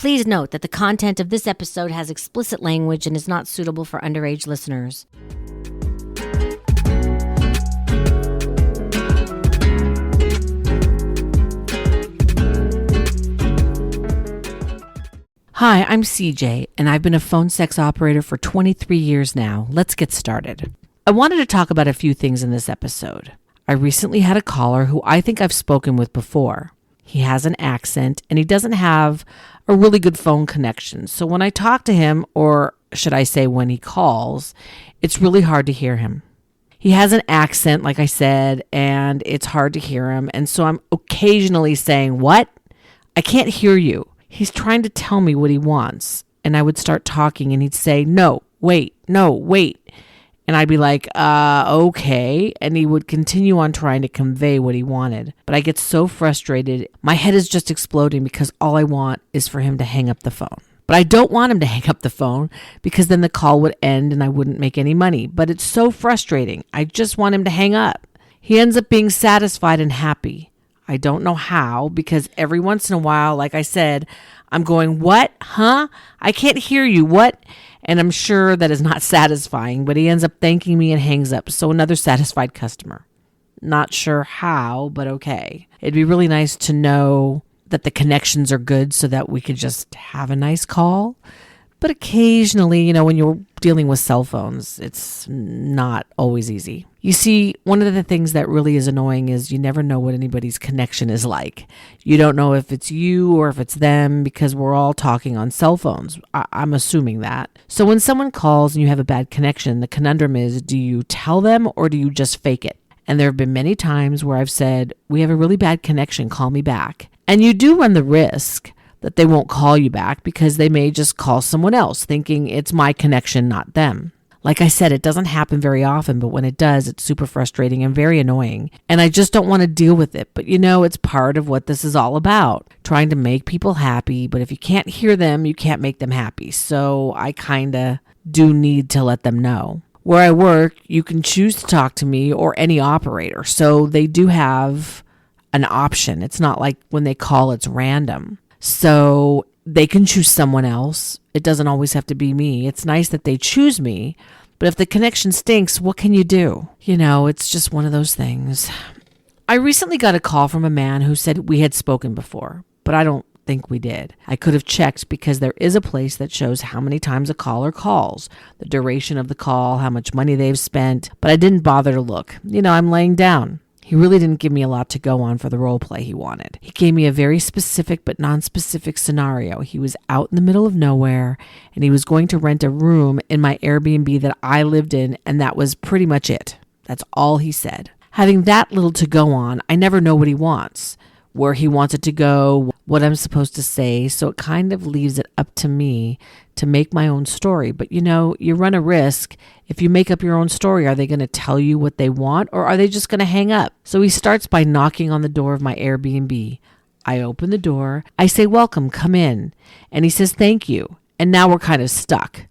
Please note that the content of this episode has explicit language and is not suitable for underage listeners. Hi, I'm CJ, and I've been a phone sex operator for 23 years now. Let's get started. I wanted to talk about a few things in this episode. I recently had a caller who I think I've spoken with before. He has an accent, and he doesn't have a really good phone connection. So when I talk to him, or should I say when he calls, it's really hard to hear him. He has an accent, like I said, and it's hard to hear him. And so I'm occasionally saying, "What? I can't hear you." He's trying to tell me what he wants. And I would start talking and he'd say, no, wait. And I'd be like, okay. And he would continue on trying to convey what he wanted. But I get so frustrated. My head is just exploding because all I want is for him to hang up the phone. But I don't want him to hang up the phone because then the call would end and I wouldn't make any money. But it's so frustrating. I just want him to hang up. He ends up being satisfied and happy. I don't know how, because every once in a while, like I said, I'm going, what? Huh? I can't hear you. What? And I'm sure that is not satisfying, but he ends up thanking me and hangs up. So another satisfied customer. Not sure how, but okay. It'd be really nice to know that the connections are good so that we could just have a nice call. But occasionally, when you're dealing with cell phones, it's not always easy. You see, one of the things that really is annoying is you never know what anybody's connection is like. You don't know if it's you or if it's them because we're all talking on cell phones. I'm assuming that. So when someone calls and you have a bad connection, the conundrum is, do you tell them or do you just fake it? And there have been many times where I've said, we have a really bad connection, call me back. And you do run the risk that they won't call you back because they may just call someone else thinking it's my connection, not them. Like I said, it doesn't happen very often, but when it does, it's super frustrating and very annoying. And I just don't want to deal with it. But it's part of what this is all about, trying to make people happy. But if you can't hear them, you can't make them happy. So I kind of do need to let them know. Where I work, you can choose to talk to me or any operator. So they do have an option. It's not like when they call, it's random. So they can choose someone else. It doesn't always have to be me. It's nice that they choose me, but if the connection stinks, what can you do? It's just one of those things. I recently got a call from a man who said we had spoken before, but I don't think we did. I could have checked because there is a place that shows how many times a caller calls, the duration of the call, how much money they've spent, but I didn't bother to look. I'm laying down. He really didn't give me a lot to go on for the role play he wanted. He gave me a very specific but non-specific scenario. He was out in the middle of nowhere and he was going to rent a room in my Airbnb that I lived in, and that was pretty much it. That's all he said. Having that little to go on, I never know what he wants, where he wants it to go, what I'm supposed to say, so it kind of leaves it up to me to make my own story. But you run a risk. If you make up your own story, are they going to tell you what they want or are they just going to hang up? So he starts by knocking on the door of my Airbnb. I open the door. I say, welcome, come in. And he says, thank you. And now we're kind of stuck.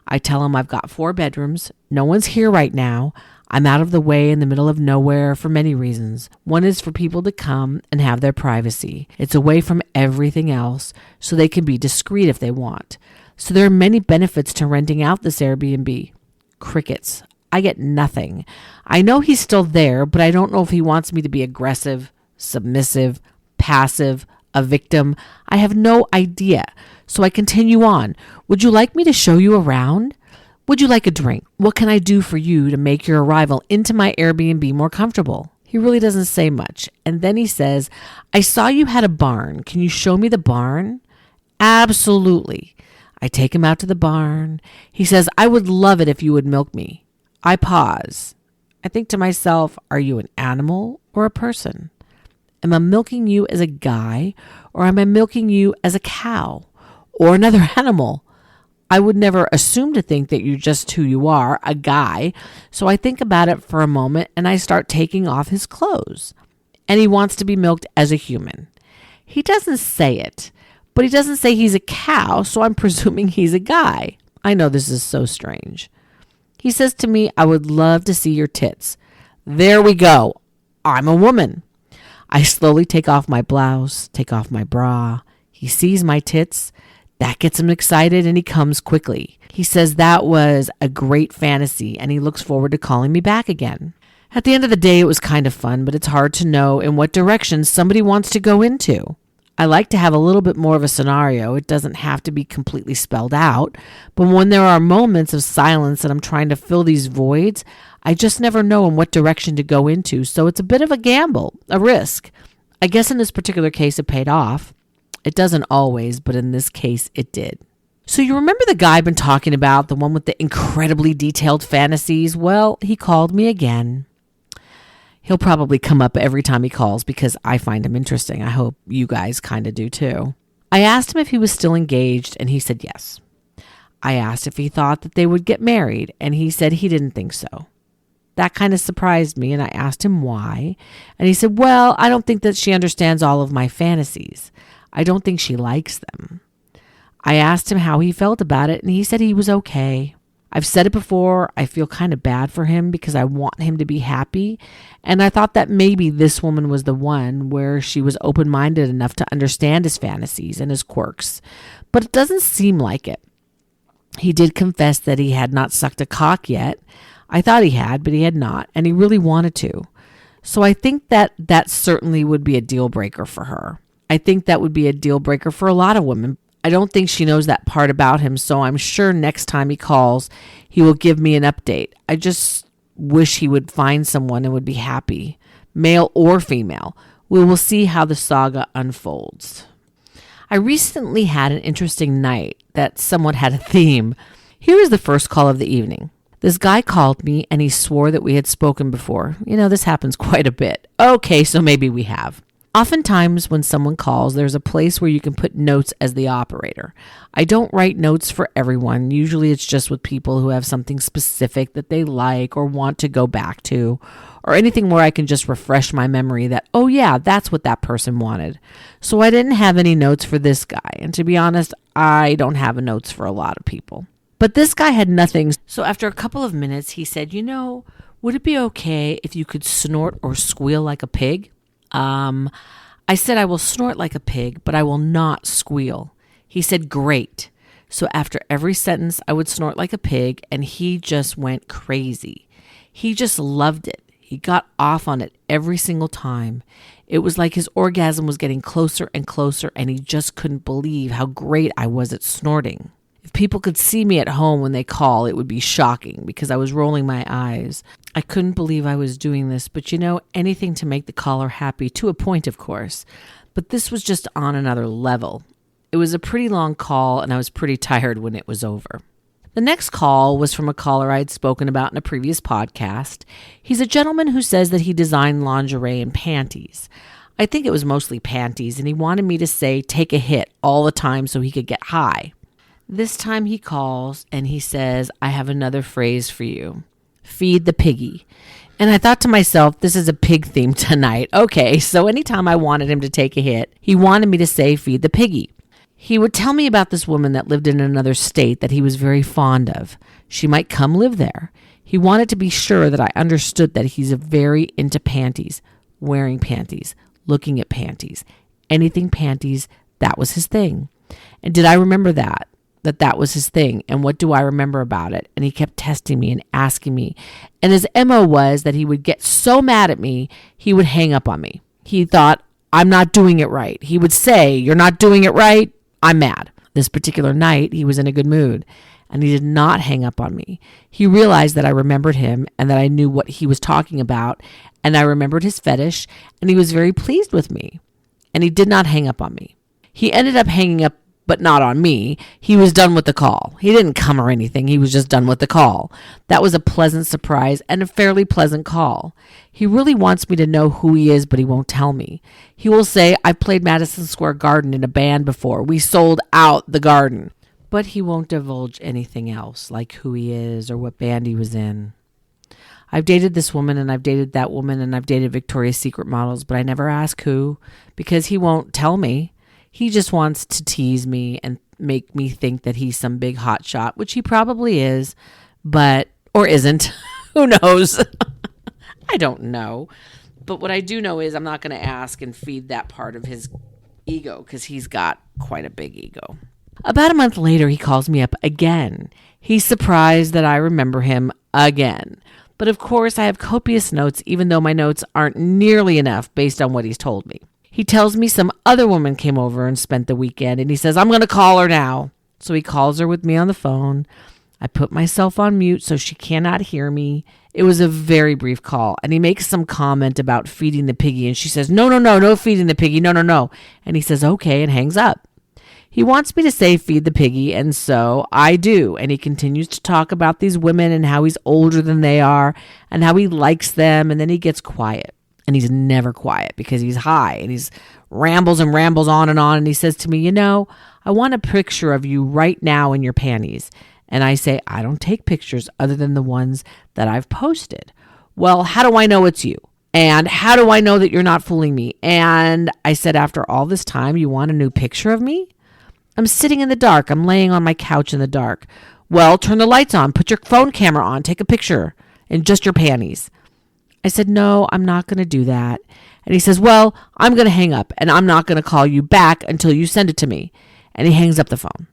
I tell him I've got 4 bedrooms. No one's here right now. I'm out of the way in the middle of nowhere for many reasons. One is for people to come and have their privacy. It's away from everything else so they can be discreet if they want. So there are many benefits to renting out this Airbnb. Crickets. I get nothing. I know he's still there, but I don't know if he wants me to be aggressive, submissive, passive, a victim. I have no idea. So I continue on. Would you like me to show you around? Would you like a drink? What can I do for you to make your arrival into my Airbnb more comfortable? He really doesn't say much. And then he says, I saw you had a barn. Can you show me the barn? Absolutely. I take him out to the barn. He says, I would love it if you would milk me. I pause. I think to myself, are you an animal or a person? Am I milking you as a guy or am I milking you as a cow or another animal? I would never assume to think that you're just who you are, a guy. So I think about it for a moment and I start taking off his clothes. And he wants to be milked as a human. He doesn't say it, but he doesn't say he's a cow, so I'm presuming he's a guy. I know this is so strange. He says to me, I would love to see your tits. There we go. I'm a woman. I slowly take off my blouse, take off my bra. He sees my tits. That gets him excited and he comes quickly. He says that was a great fantasy and he looks forward to calling me back again. At the end of the day, it was kind of fun, but it's hard to know in what direction somebody wants to go into. I like to have a little bit more of a scenario. It doesn't have to be completely spelled out, but when there are moments of silence and I'm trying to fill these voids, I just never know in what direction to go into, so it's a bit of a gamble, a risk. I guess in this particular case it paid off. It doesn't always, but in this case it did. So you remember the guy I've been talking about, the one with the incredibly detailed fantasies? Well, he called me again. He'll probably come up every time he calls because I find him interesting. I hope you guys kind of do too. I asked him if he was still engaged and he said yes. I asked if he thought that they would get married and he said he didn't think so. That kind of surprised me and I asked him why. And he said, well, I don't think that she understands all of my fantasies. I don't think she likes them. I asked him how he felt about it and he said he was okay. I've said it before, I feel kind of bad for him because I want him to be happy. And I thought that maybe this woman was the one where she was open-minded enough to understand his fantasies and his quirks. But it doesn't seem like it. He did confess that he had not sucked a cock yet. I thought he had, but he had not, and he really wanted to. So I think that certainly would be a deal breaker for her. I think that would be a deal breaker for a lot of women. I don't think she knows that part about him, so I'm sure next time he calls, he will give me an update. I just wish he would find someone and would be happy, male or female. We will see how the saga unfolds. I recently had an interesting night that somewhat had a theme. Here is the first call of the evening. This guy called me and he swore that we had spoken before. You know, this happens quite a bit. Okay, so maybe we have. Oftentimes when someone calls, there's a place where you can put notes as the operator. I don't write notes for everyone. Usually it's just with people who have something specific that they like or want to go back to, or anything where I can just refresh my memory that, oh yeah, that's what that person wanted. So I didn't have any notes for this guy. And to be honest, I don't have notes for a lot of people. But this guy had nothing. So after a couple of minutes, he said, would it be okay if you could snort or squeal like a pig? I said, I will snort like a pig, but I will not squeal. He said, great. So after every sentence, I would snort like a pig, and he just went crazy. He just loved it. He got off on it every single time. It was like his orgasm was getting closer and closer, and he just couldn't believe how great I was at snorting. If people could see me at home when they call, it would be shocking because I was rolling my eyes. I couldn't believe I was doing this, but anything to make the caller happy, to a point, of course. But this was just on another level. It was a pretty long call, and I was pretty tired when it was over. The next call was from a caller I'd spoken about in a previous podcast. He's a gentleman who says that he designed lingerie and panties. I think it was mostly panties, and he wanted me to say, take a hit all the time so he could get high. This time he calls and he says, I have another phrase for you. Feed the piggy. And I thought to myself, this is a pig theme tonight. Okay, so anytime I wanted him to take a hit, he wanted me to say, feed the piggy. He would tell me about this woman that lived in another state that he was very fond of. She might come live there. He wanted to be sure that I understood that he's very into panties, wearing panties, looking at panties, anything panties, that was his thing. And did I remember that was his thing? And what do I remember about it? And he kept testing me and asking me. And his MO was that he would get so mad at me, he would hang up on me. He thought, I'm not doing it right. He would say, you're not doing it right. I'm mad. This particular night, he was in a good mood. And he did not hang up on me. He realized that I remembered him and that I knew what he was talking about. And I remembered his fetish. And he was very pleased with me. And he did not hang up on me. He ended up hanging up, but not on me. He was done with the call. He didn't come or anything. He was just done with the call. That was a pleasant surprise and a fairly pleasant call. He really wants me to know who he is, but he won't tell me. He will say, I played Madison Square Garden in a band before. We sold out the garden. But he won't divulge anything else, like who he is or what band he was in. I've dated this woman and I've dated that woman and I've dated Victoria's Secret models, but I never ask who because he won't tell me. He just wants to tease me and make me think that he's some big hot shot, which he probably is, or isn't. Who knows? I don't know. But what I do know is I'm not going to ask and feed that part of his ego because he's got quite a big ego. About a month later, he calls me up again. He's surprised that I remember him again. But of course, I have copious notes, even though my notes aren't nearly enough based on what he's told me. He tells me some other woman came over and spent the weekend, and he says, I'm going to call her now. So he calls her with me on the phone. I put myself on mute so she cannot hear me. It was a very brief call, and he makes some comment about feeding the piggy, and she says, no feeding the piggy, no. And he says, okay, and hangs up. He wants me to say feed the piggy, and so I do. And he continues to talk about these women and how he's older than they are and how he likes them, and then he gets quiet. And he's never quiet because he's high, and he's rambles on, and he says to me, I want a picture of you right now in your panties. And I say, I don't take pictures other than the ones that I've posted. Well, how do I know it's you? And how do I know that you're not fooling me? And I said, after all this time, you want a new picture of me? I'm sitting in the dark. I'm laying on my couch in the dark. Well, turn the lights on. Put your phone camera on. Take a picture in just your panties. I said, no, I'm not going to do that. And he says, well, I'm going to hang up, and I'm not going to call you back until you send it to me. And he hangs up the phone.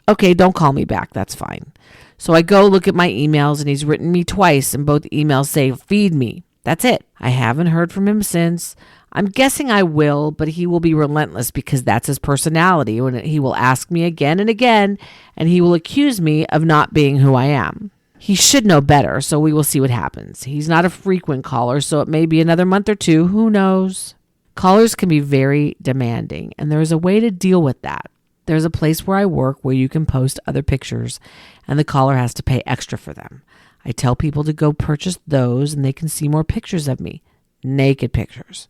Okay, don't call me back. That's fine. So I go look at my emails, and he's written me twice, and both emails say, feed me. That's it. I haven't heard from him since. I'm guessing I will, but he will be relentless because that's his personality. When he will ask me again and again, and he will accuse me of not being who I am. He should know better, so we will see what happens. He's not a frequent caller, so it may be another month or two. Who knows? Callers can be very demanding, and there is a way to deal with that. There's a place where I work where you can post other pictures, and the caller has to pay extra for them. I tell people to go purchase those, and they can see more pictures of me. Naked pictures.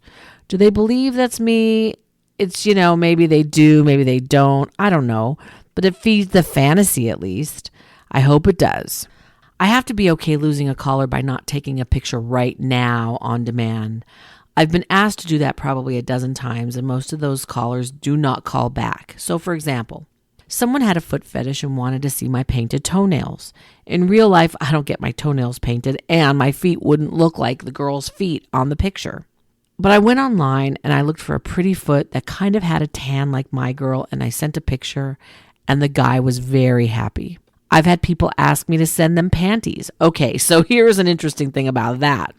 Do they believe that's me? It's, maybe they do, maybe they don't. I don't know. But it feeds the fantasy at least. I hope it does. I have to be okay losing a caller by not taking a picture right now on demand. I've been asked to do that probably a dozen times, and most of those callers do not call back. So, for example, someone had a foot fetish and wanted to see my painted toenails. In real life, I don't get my toenails painted, and my feet wouldn't look like the girl's feet on the picture. But I went online and I looked for a pretty foot that kind of had a tan like my girl, and I sent a picture, and the guy was very happy. I've had people ask me to send them panties. Okay, so here's an interesting thing about that.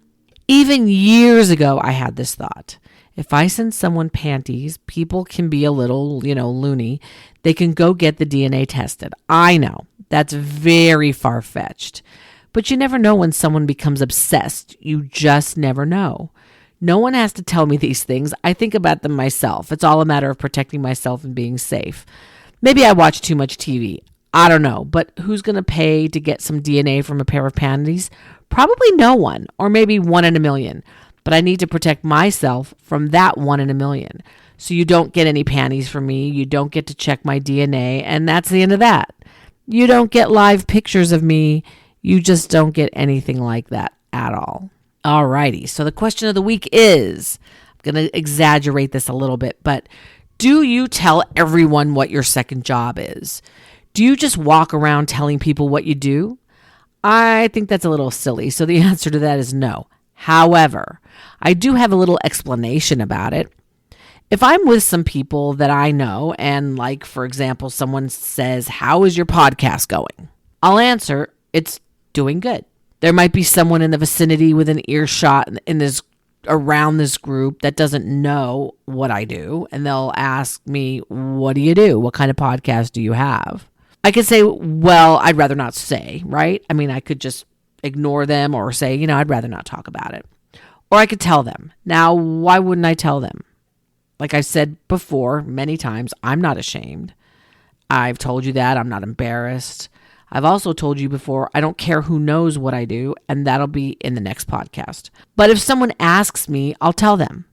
Even years ago, I had this thought. If I send someone panties, people can be a little, loony. They can go get the DNA tested. I know that's very far-fetched. But you never know when someone becomes obsessed. You just never know. No one has to tell me these things. I think about them myself. It's all a matter of protecting myself and being safe. Maybe I watch too much TV. I don't know. But who's going to pay to get some DNA from a pair of panties? Probably no one, or maybe 1 in a million. But I need to protect myself from that 1 in a million. So you don't get any panties from me. You don't get to check my DNA. And that's the end of that. You don't get live pictures of me. You just don't get anything like that at all. Alrighty. So the question of the week is, I'm going to exaggerate this a little bit, but do you tell everyone what your second job is? Do you just walk around telling people what you do? I think that's a little silly. So the answer to that is no. However, I do have a little explanation about it. If I'm with some people that I know, and like, for example, someone says, how is your podcast going? I'll answer, it's doing good. There might be someone in the vicinity with an earshot around this group that doesn't know what I do, and they'll ask me, what do you do? What kind of podcast do you have? I could say, well, I'd rather not say, right? I mean, I could just ignore them or say, I'd rather not talk about it. Or I could tell them. Now, why wouldn't I tell them? Like I said before many times, I'm not ashamed. I've told you that. I'm not embarrassed. I've also told you before, I don't care who knows what I do, and that'll be in the next podcast. But if someone asks me, I'll tell them.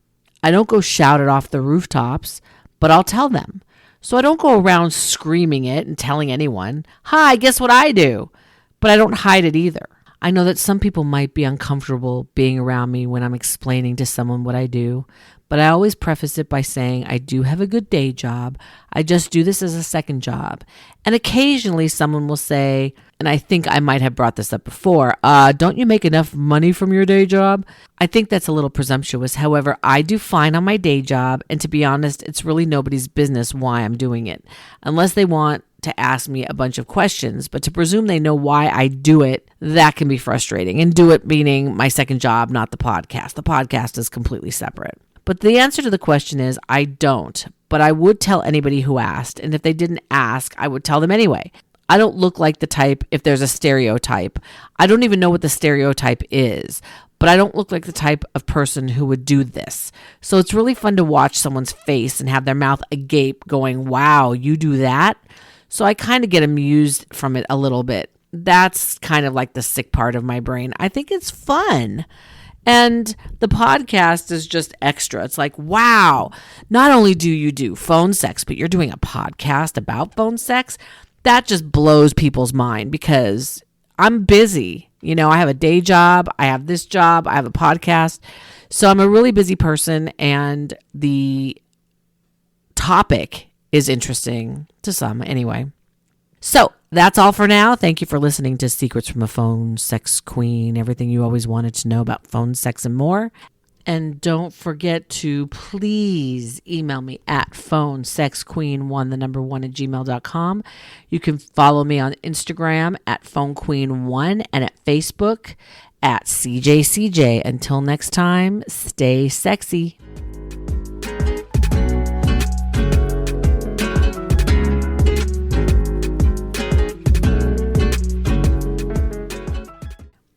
I don't go shout it off the rooftops, but I'll tell them. So I don't go around screaming it and telling anyone, hi, guess what I do? But I don't hide it either. I know that some people might be uncomfortable being around me when I'm explaining to someone what I do, but I always preface it by saying I do have a good day job. I just do this as a second job. And occasionally someone will say, and I think I might have brought this up before, don't you make enough money from your day job? I think that's a little presumptuous. However, I do fine on my day job, and to be honest, it's really nobody's business why I'm doing it, unless they want to ask me a bunch of questions. But to presume they know why I do it, that can be frustrating. And do it meaning my second job, not the podcast. The podcast is completely separate. But the answer to the question is I don't, but I would tell anybody who asked. And if they didn't ask, I would tell them anyway. I don't look like the type, if there's a stereotype. I don't even know what the stereotype is, but I don't look like the type of person who would do this. So it's really fun to watch someone's face and have their mouth agape going, wow, you do that? So I kind of get amused from it a little bit. That's kind of like the sick part of my brain. I think it's fun. And the podcast is just extra. It's like, wow, not only do you do phone sex, but you're doing a podcast about phone sex. That just blows people's mind because I'm busy. You know, I have a day job. I have this job. I have a podcast. So I'm a really busy person, and the topic is interesting to some anyway. So that's all for now. Thank you for listening to Secrets from a Phone Sex Queen, everything you always wanted to know about phone sex and more. And don't forget to please email me at phonesexqueen1 @gmail.com. You can follow me on Instagram at phonequeen1 and at Facebook at CJCJ. Until next time, stay sexy.